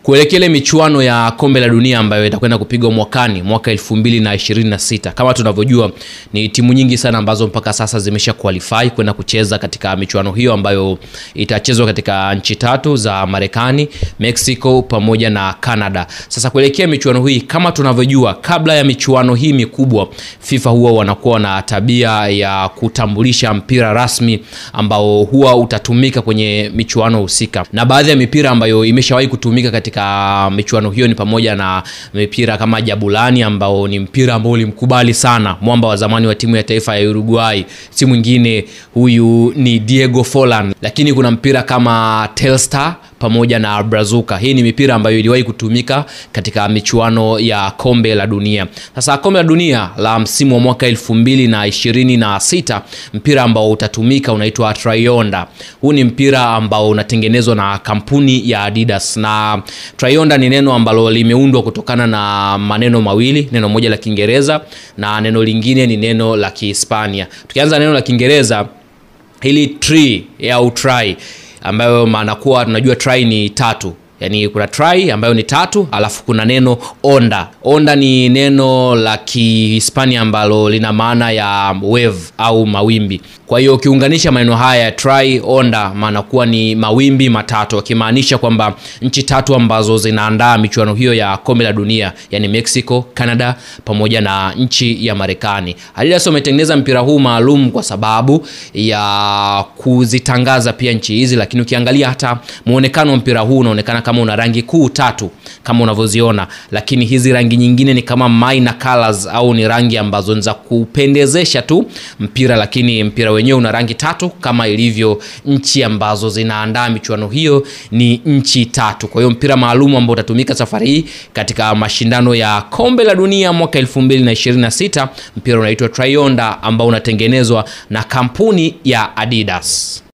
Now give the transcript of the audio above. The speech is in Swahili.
Kuelekea ile michuano ya kombe la dunia ambayo itakwenda kupigwa mwakani, mwaka 2026. Kama tunavyojua ni timu nyingi sana ambazo mpaka sasa zimesha qualify kwenda kucheza katika michuano hiyo ambayo itachezwa katika nchi tatu za Marekani, Mexico pamoja na Canada. Sasa kuelekea michuano hii, kama tunavyojua, kabla ya michuano hii mikubwa, FIFA huwa wanakuwa na tabia ya kutambulisha mpira rasmi ambao huwa utatumika kwenye michuano husika. Na baadhi ya mipira ambayo imeshawahi kutumika katika michuano hiyo ni pamoja na mipira kama Jabulani ambao ni mpira ambao ulimkubali sana mwamba wa zamani wa timu ya taifa ya Uruguay. Si mwingine huyu ni Diego Forlan. Lakini kuna mpira kama Telstar pamoja na Brazuca. Hii ni mipira ambayo iliwahi kutumika katika michuano ya kombe la dunia. Sasa kombe la dunia la msimu wa mwaka 2026, mpira ambao utatumika unaitwa Trayonda. Huu ni mpira ambao unatengenezwa na kampuni ya Adidas, na Trayonda ni neno ambalo limeundwa kutokana na maneno mawili, neno moja la Kiingereza na neno lingine ni neno la Kihispania. Tukianza neno la Kiingereza, hili tree au try ambayo maana kuwa tunajua try ni tatu. Yani kuna try ambayo ni tatu, alafu kuna neno onda. Onda ni neno la Kihispania ambalo lina maana ya wave au mawimbi. Kwa hiyo ukiunganisha maneno haya try, onda, maana kuwa ni mawimbi matatu, akimaanisha kwamba nchi tatu ambazo zinaandaa michuano hiyo ya kombe la dunia, yani Mexico, Canada pamoja na nchi ya Marekani. Adidas wametengeneza mpira huu maalum kwa sababu ya kuzitangaza pia nchi hizi, lakini ukiangalia hata muonekano wa mpira huu unaonekana kama una rangi kuu tatu kama unavyoziona, lakini hizi rangi nyingine ni kama minor colors au ni rangi ambazo ni za kupendezesha tu mpira, lakini mpira wenyewe una rangi tatu kama ilivyo nchi ambazo zinaandaa michuano hiyo ni nchi tatu. Kwa hiyo mpira maalum ambao utatumika safari hii katika mashindano ya kombe la dunia mwaka 2026, mpira unaitwa Trayonda ambao unatengenezwa na kampuni ya Adidas.